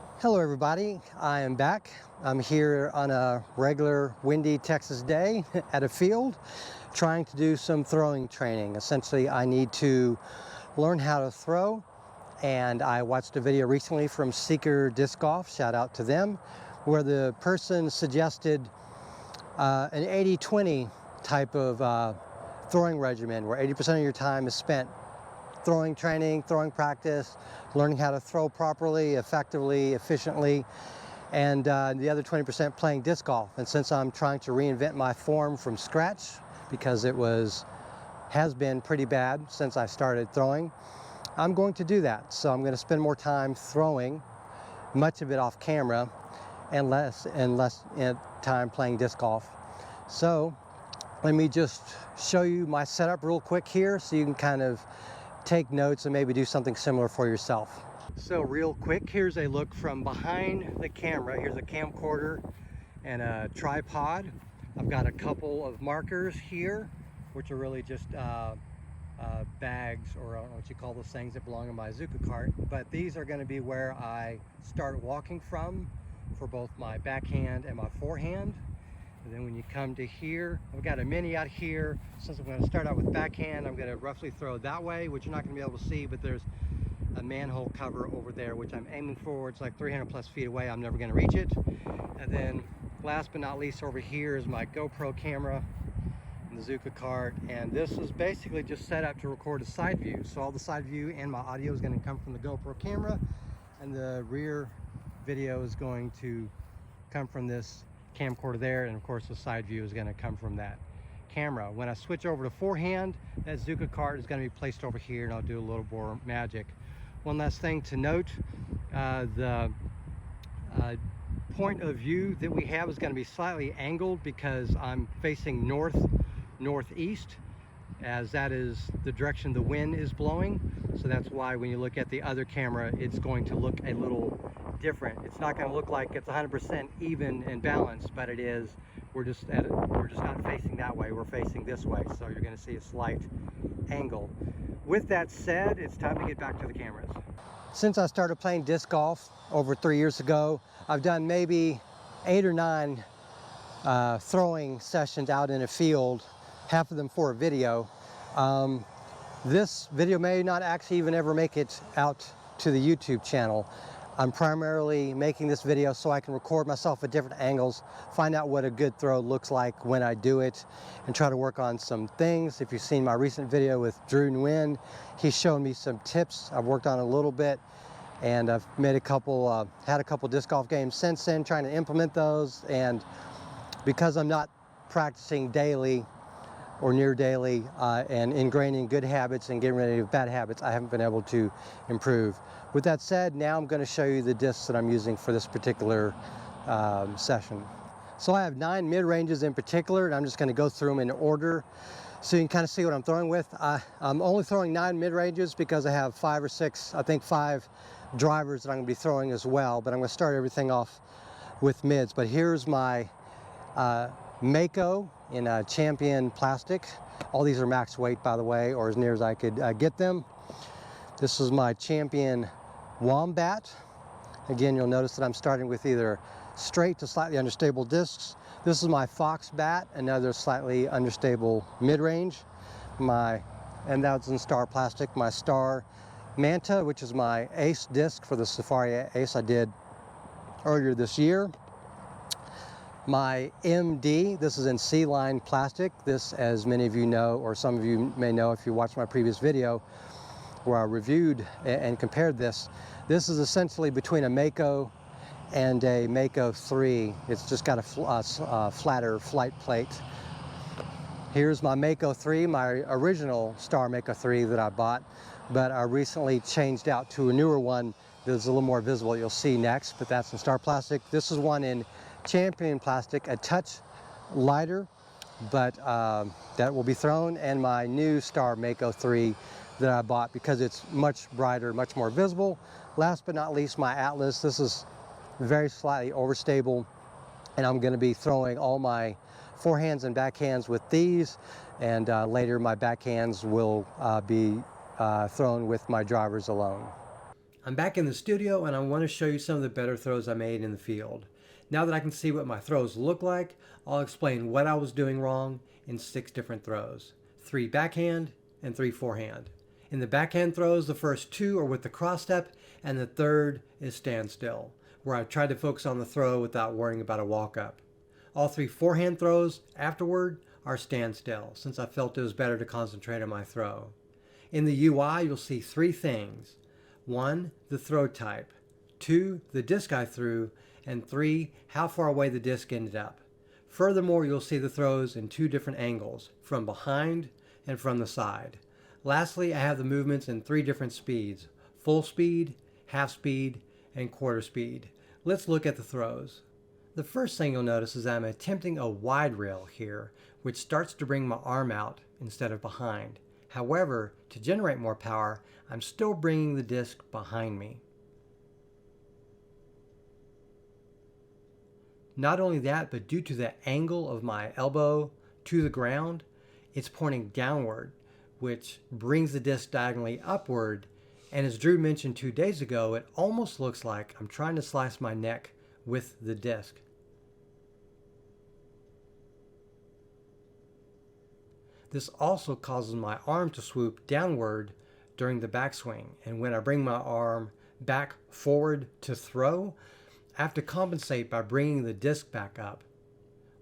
Hello everybody, I am back. I'm here on a regular windy Texas day at a field trying to do some throwing training. Essentially, I need to learn how to throw, and I watched a video recently from Seeker Disc Golf, shout out to them, where the person suggested an 80-20 type of throwing regimen where 80% of your time is spent throwing training, throwing practice, learning how to throw properly, effectively, efficiently, and the other 20% playing disc golf. And since I'm trying to reinvent my form from scratch, because it has been pretty bad since I started throwing, I'm going to do that. So I'm going to spend more time throwing, much of it off camera, and less time playing disc golf. So let me just show you my setup real quick here so you can kind of take notes and maybe do something similar for yourself. So real quick, here's a look from behind the camera. Here's a camcorder and a tripod. I've got a couple of markers here, which are really just bags, or I don't know what you call those things that belong in my Zuka cart, but these are going to be where I start walking from for both my backhand and my forehand. And then when you come to here, I've got a mini out here. Since I'm going to start out with backhand, I'm going to roughly throw that way, which you're not going to be able to see, but there's a manhole cover over there, which I'm aiming for. It's like 300 plus feet away. I'm never going to reach it. And then last but not least, over here is my GoPro camera and the Zuka cart. And this is basically just set up to record a side view. So all the side view and my audio is going to come from the GoPro camera, and the rear video is going to come from this camcorder there, and of course the side view is going to come from that camera. When I switch over to forehand, that Zuka cart is going to be placed over here, and I'll do a little more magic. One last thing to note, the point of view that we have is going to be slightly angled because I'm facing northeast, as that is the direction the wind is blowing. So that's why when you look at the other camera, it's going to look a little different. It's not going to look like it's 100% even and balanced, but it is. We're just not facing that way. We're facing this way, so you're going to see a slight angle. With that said, it's time to get back to the cameras. Since I started playing disc golf over 3 years ago, I've done maybe 8 or 9 throwing sessions out in a field, half of them for a video. This video may not actually even ever make it out to the YouTube channel. I'm primarily making this video so I can record myself at different angles, find out what a good throw looks like when I do it, and try to work on some things. If you've seen my recent video with Drew Nguyen, he's shown me some tips I've worked on a little bit, and I've made had a couple disc golf games since then, trying to implement those. And because I'm not practicing daily or near daily and ingraining good habits and getting rid of bad habits, I haven't been able to improve. With that said, now I'm going to show you the discs that I'm using for this particular session. So I have 9 mid-ranges in particular, and I'm just going to go through them in order so you can kind of see what I'm throwing with. I'm only throwing 9 mid-ranges because I have 5 or 6, I think 5 drivers that I'm going to be throwing as well, but I'm going to start everything off with mids. But here's my Mako in Champion plastic. All these are max weight, by the way, or as near as I could get them. This is my Champion Wombat. Again, you'll notice that I'm starting with either straight to slightly unstable discs. This is my Fox Bat, another slightly unstable mid-range. And that's in Star plastic. My Star Manta, which is my Ace disc for the Safari Ace I did earlier this year. My MD, this is in C-line plastic. This, as many of you know, or some of you may know if you watched my previous video where I reviewed and compared this. This is essentially between a Mako and a Mako 3. It's just got a flatter flight plate. Here's my Mako 3, my original Star Mako 3 that I bought, but I recently changed out to a newer one that's a little more visible. You'll see next, but that's in Star plastic. This is one in Champion plastic, a touch lighter, but that will be thrown, and my new Star Mako 3 that I bought because it's much brighter, much more visible. Last but not least, my Atlas. This is very slightly overstable, and I'm going to be throwing all my forehands and backhands with these, and later my backhands will be thrown with my drivers alone. I'm back in the studio and I want to show you some of the better throws I made in the field. Now that I can see what my throws look like, I'll explain what I was doing wrong in 6 different throws. 3 backhand and 3 forehand. In the backhand throws, the first 2 are with the cross step and the third is standstill, where I tried to focus on the throw without worrying about a walk up. All 3 forehand throws afterward are standstill, since I felt it was better to concentrate on my throw. In the UI, you'll see 3 things. 1, the throw type. 2, the disc I threw. And 3, how far away the disc ended up. Furthermore, you'll see the throws in 2 different angles, from behind and from the side. Lastly, I have the movements in 3 different speeds: full speed, half speed, and quarter speed. Let's look at the throws. The first thing you'll notice is I'm attempting a wide rail here, which starts to bring my arm out instead of behind. However, to generate more power, I'm still bringing the disc behind me. Not only that, but due to the angle of my elbow to the ground, it's pointing downward, which brings the disc diagonally upward. And as Drew mentioned 2 days ago, it almost looks like I'm trying to slice my neck with the disc. This also causes my arm to swoop downward during the backswing, and when I bring my arm back forward to throw, I have to compensate by bringing the disc back up.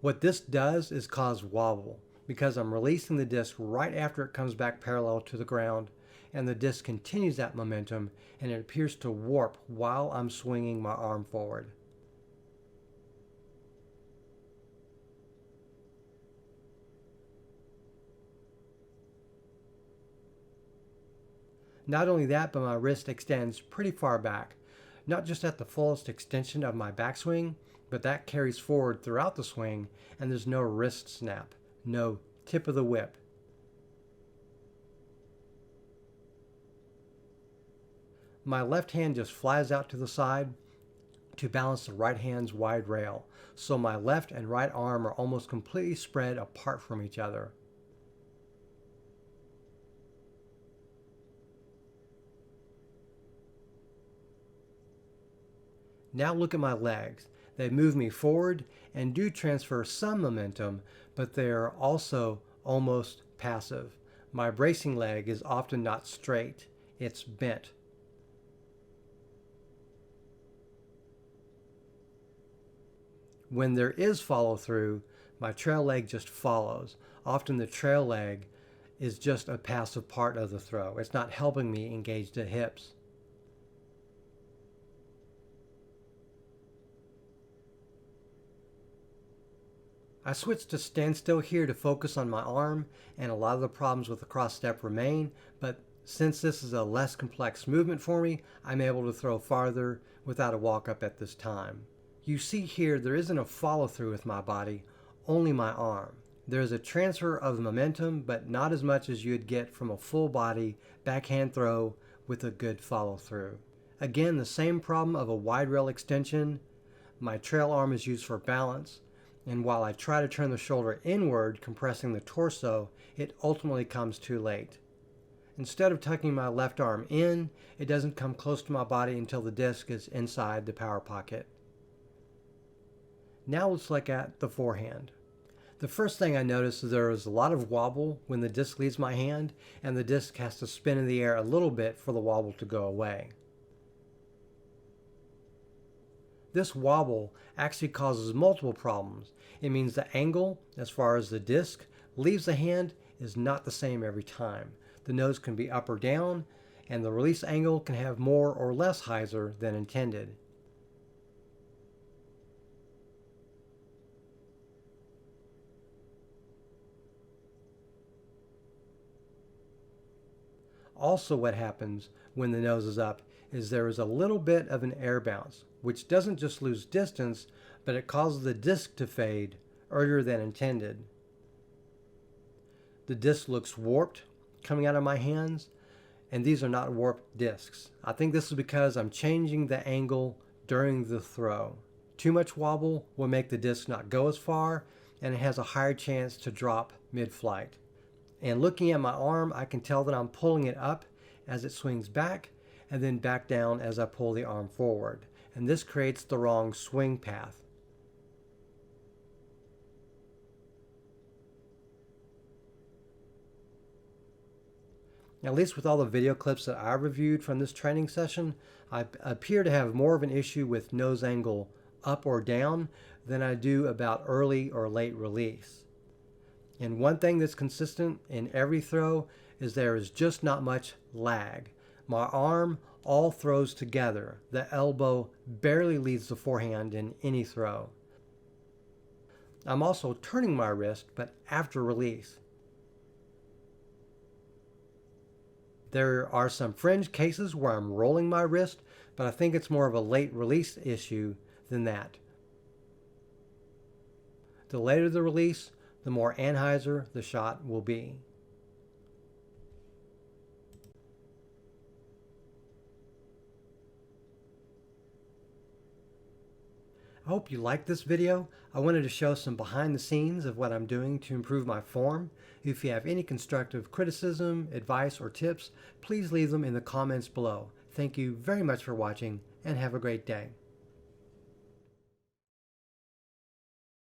What this does is cause wobble, because I'm releasing the disc right after it comes back parallel to the ground, and the disc continues that momentum, and it appears to warp while I'm swinging my arm forward. Not only that, but my wrist extends pretty far back, not just at the fullest extension of my backswing, but that carries forward throughout the swing, and there's no wrist snap, no tip of the whip. My left hand just flies out to the side to balance the right hand's wide rail, so my left and right arm are almost completely spread apart from each other. Now look at my legs. They move me forward and do transfer some momentum, but they are also almost passive. My bracing leg is often not straight, it's bent. When there is follow through, my trail leg just follows. Often the trail leg is just a passive part of the throw. It's not helping me engage the hips. I switched to standstill here to focus on my arm, and a lot of the problems with the cross step remain, but since this is a less complex movement for me, I'm able to throw farther without a walk up at this time. You see here there isn't a follow through with my body, only my arm. There is a transfer of momentum, but not as much as you'd get from a full body backhand throw with a good follow through. Again, the same problem of a wide rail extension. My trail arm is used for balance, and while I try to turn the shoulder inward, compressing the torso, it ultimately comes too late. Instead of tucking my left arm in, it doesn't come close to my body until the disc is inside the power pocket. Now let's look at the forehand. The first thing I noticed is there is a lot of wobble when the disc leaves my hand, and the disc has to spin in the air a little bit for the wobble to go away. This wobble actually causes multiple problems. It means the angle, as far as the disc leaves the hand, is not the same every time. The nose can be up or down, and the release angle can have more or less hyzer than intended. Also, what happens when the nose is up is there is a little bit of an air bounce, which doesn't just lose distance, but it causes the disc to fade earlier than intended. The disc looks warped coming out of my hands, and these are not warped discs. I think this is because I'm changing the angle during the throw. Too much wobble will make the disc not go as far, and it has a higher chance to drop mid-flight. And looking at my arm, I can tell that I'm pulling it up as it swings back, and then back down as I pull the arm forward. And this creates the wrong swing path. At least with all the video clips that I reviewed from this training session, I appear to have more of an issue with nose angle up or down than I do about early or late release. And one thing that's consistent in every throw is there is just not much lag. My arm all throws together. The elbow barely leaves the forehand in any throw. I'm also turning my wrist, but after release. There are some fringe cases where I'm rolling my wrist, but I think it's more of a late release issue than that. The later the release, the more Anheuser the shot will be. I hope you liked this video. I wanted to show some behind the scenes of what I'm doing to improve my form. If you have any constructive criticism, advice, or tips, please leave them in the comments below. Thank you very much for watching and have a great day.